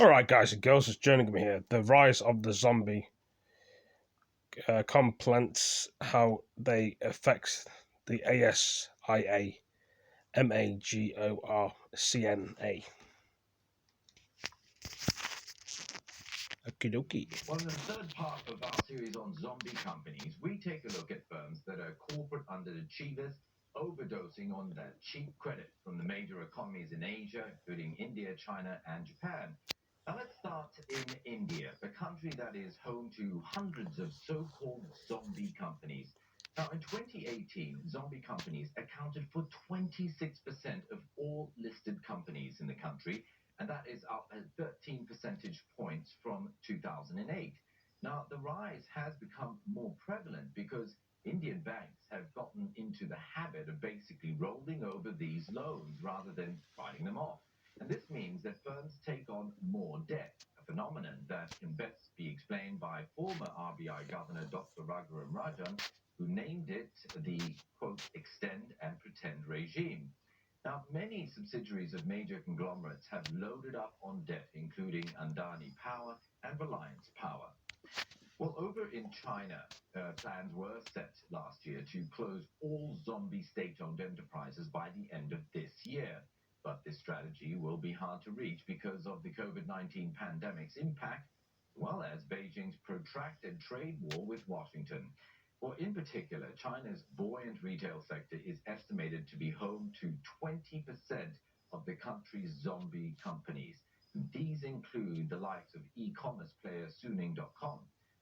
Alright, guys and girls, it's jerningham here. The rise of the zombie complaints, how they affect the ASIA MAGORCNA. Okie dokie. Well, in the third part of our series on zombie companies, we take a look at firms that are corporate underachievers, overdosing on that cheap credit from the major economies in Asia, including India, China, and Japan. Now, let's start in India, a country that is home to hundreds of so-called zombie companies. Now, in 2018, zombie companies accounted for 26% of all listed companies in the country, and that is up at 13 percentage points from 2008. Now, the rise has become more prevalent because Indian banks have gotten into the habit of basically rolling over these loans rather than writing them off. And this means that firms take on more debt, a phenomenon that can best be explained by former RBI Governor Dr. Raghuram Rajan, who named it the, quote, extend and pretend regime. Now, many subsidiaries of major conglomerates have loaded up on debt, including Adani Power and Reliance Power. Well, over in China, plans were set last year to close all zombie state-owned enterprises by the end of this year. But this strategy will be hard to reach because of the COVID-19 pandemic's impact, as well as Beijing's protracted trade war with Washington. Well, in particular, China's buoyant retail sector is estimated to be home to 20% of the country's zombie companies. These include the likes of e-commerce player Suning.com,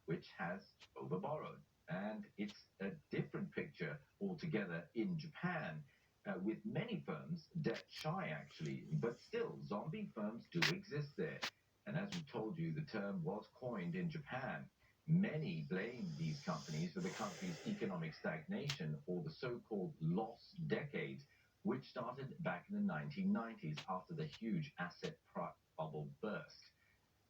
which has overborrowed. And it's a different picture altogether in Japan, with many firms debt shy, actually. But still, zombie firms do exist there. And as we told you, the term was coined in Japan. Many blame these companies for the country's economic stagnation, or the so-called lost decades, which started back in the 1990s after the huge asset bubble burst.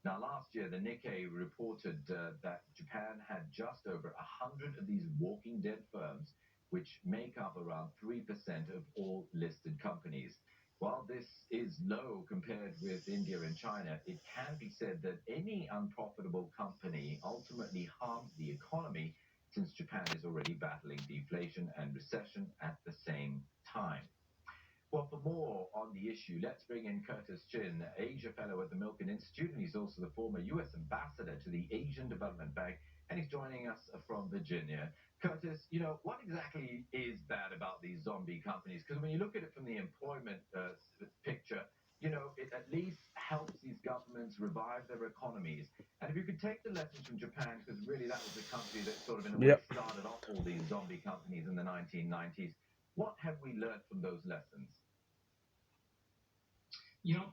Now, last year, the Nikkei reported that Japan had just over 100 of these walking dead firms, which make up around 3% of all listed companies. While this is low compared with India and China, it can be said that any unprofitable company ultimately harms the economy, since Japan is already battling deflation and recession at the same time. Well, for more on the issue, let's bring in Curtis Chin, Asia Fellow at the Milken Institute, and he's also the former U.S. Ambassador to the Asian Development Bank, and he's joining us from Virginia. Curtis, what exactly is bad about these zombie companies? Because when you look at it from the employment picture, it at least helps these governments revive their economies. And if you could take the lessons from Japan, because really that was the country that sort of in a way Yep. started off all these zombie companies in the 1990s, what have we learned from those lessons?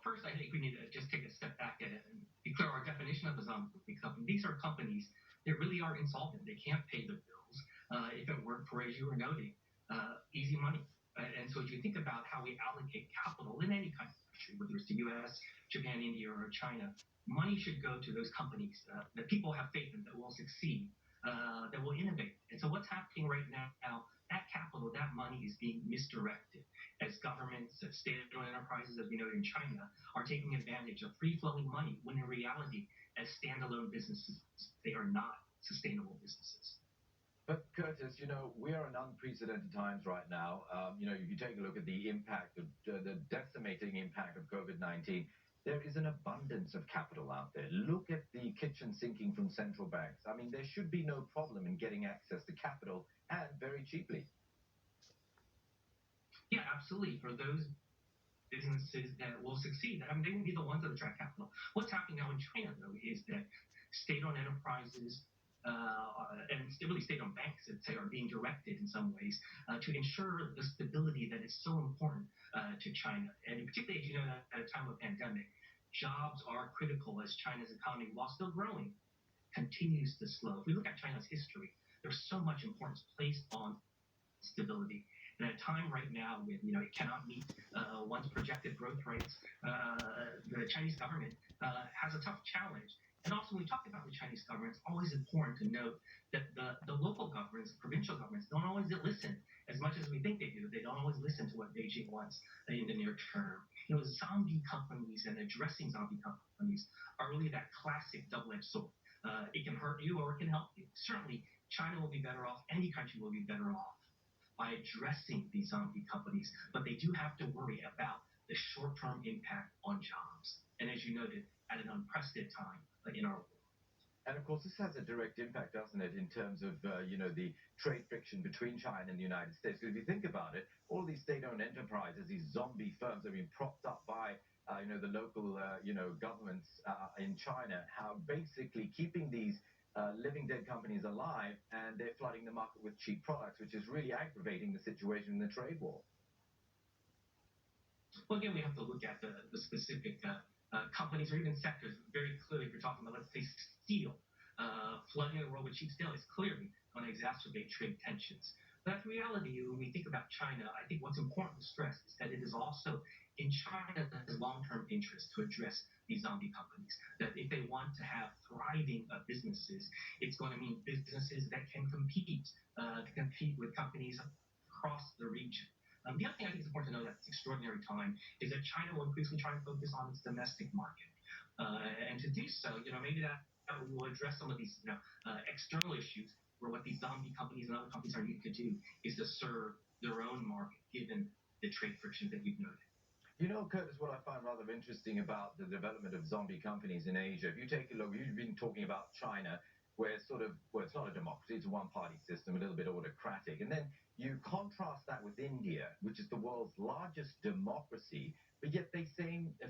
First, I think we need to just take a step back and be clear our definition of a zombie company. These are companies that really are insolvent. They can't pay their bills. If it weren't for, as you were noting, easy money. And so if you think about how we allocate capital in any kind of country, whether it's the U.S., Japan, India, or China, money should go to those companies that people have faith in, that will succeed, that will innovate. And so what's happening right now, that capital, that money is being misdirected as governments, as state-owned enterprises, as we know in China, are taking advantage of free-flowing money, when in reality, as standalone businesses, they are not sustainable businesses. But Curtis, we are in unprecedented times right now. If you take a look at the impact of the decimating impact of COVID-19, there is an abundance of capital out there. Look at the kitchen sinking from central banks. I mean, there should be no problem in getting access to capital, and very cheaply. Yeah, absolutely. For those businesses that will succeed, they will be the ones that attract capital. What's happening now in China, though, is that state-owned enterprises and really state-owned banks, I'd say, are being directed in some ways to ensure the stability that is so important to China. And particularly, as you know, at a time of pandemic, jobs are critical as China's economy, while still growing, continues to slow. If we look at China's history, there's so much importance placed on stability. And at a time right now when it cannot meet one's projected growth rates, the Chinese government has a tough challenge. And also, when we talk about the Chinese government, it's always important to note that the local governments, provincial governments, don't always listen as much as we think they do. They don't always listen to what Beijing wants in the near term. Zombie companies and addressing zombie companies are really that classic double-edged sword. It can hurt you or it can help you. Certainly, China will be better off. Any country will be better off by addressing these zombie companies, but they do have to worry about the short-term impact on jobs. And as you noted, at an unprecedented time in our world. And of course, this has a direct impact, doesn't it, in terms of the trade friction between China and the United States? Because if you think about it, all these state-owned enterprises, these zombie firms, are being propped up by the local governments in China, how basically keeping these living dead companies alive, and they're flooding the market with cheap products, which is really aggravating the situation in the trade war. Well, again, we have to look at the specific companies or even sectors very clearly. If you're talking about, let's say, steel, flooding the world with cheap steel is clearly going to exacerbate trade tensions. But the reality, when we think about China, I think what's important to stress is that it is also in China's long-term interest to address these zombie companies. That if they want to have thriving businesses, it's going to mean businesses that can compete with companies across the region. The other thing I think is important to know at this extraordinary time is that China will increasingly try and focus on its domestic market. And to do so, maybe that will address some of these external issues where what these zombie companies and other companies are needing to do is to serve their own market, given the trade frictions that you've noted. Curtis, what I find rather interesting about the development of zombie companies in Asia, if you take a look, you've been talking about China, where it's it's not a democracy, it's a one-party system, a little bit autocratic. And then you contrast that with India, which is the world's largest democracy, but yet they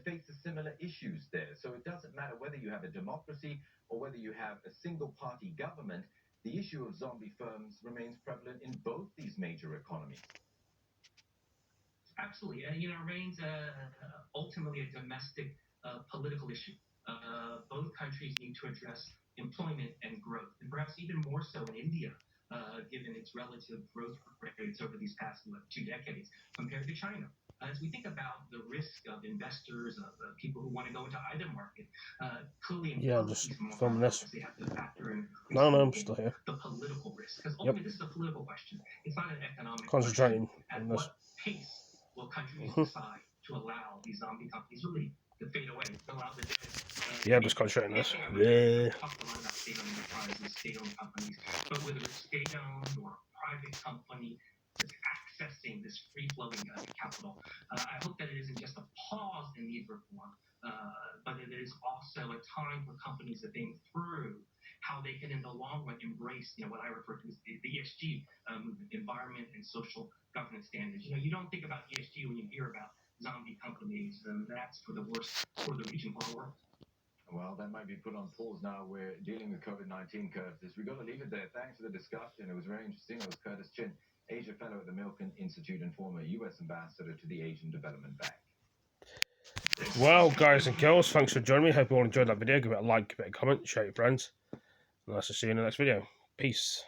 face similar issues there. So it doesn't matter whether you have a democracy or whether you have a single-party government, the issue of zombie firms remains prevalent in both these major economies. Absolutely. And, it remains ultimately a domestic political issue. Both countries need to address employment and growth, and perhaps even more so in India, given its relative growth rates over these past 2 decades compared to China. As we think about the risk of investors, of people who want to go into either market, clearly in both just these filming this. markets, they have to factor in No, I'm still here. the political risk. Because ultimately, this is a political question. It's not an economic Concentrating question. At on this. what pace will countries decide to allow these zombie companies really to fade away, to allow the Yeah, just concentrating on this. Yeah. Talked a lot about state-owned enterprises, state-owned companies, but whether it's state-owned or private company that's accessing this free-flowing capital, I hope that it isn't just a pause in need reform, but it is also a time for companies to think through how they can, in the long run, embrace what I refer to as the ESG movement, environment and social governance standards. You don't think about ESG when you hear about zombie companies, and that's for the worst for the region, for our world. Well, that might be put on pause now. We're dealing with COVID-19, Curtis. We've got to leave it there. Thanks for the discussion. It was very interesting. It was Curtis Chin, Asia Fellow at the Milken Institute and former U.S. Ambassador to the Asian Development Bank. Well, guys and girls, thanks for joining me. Hope you all enjoyed that video. Give it a like, give it a comment, share it with your friends. And I'll see you in the next video. Peace.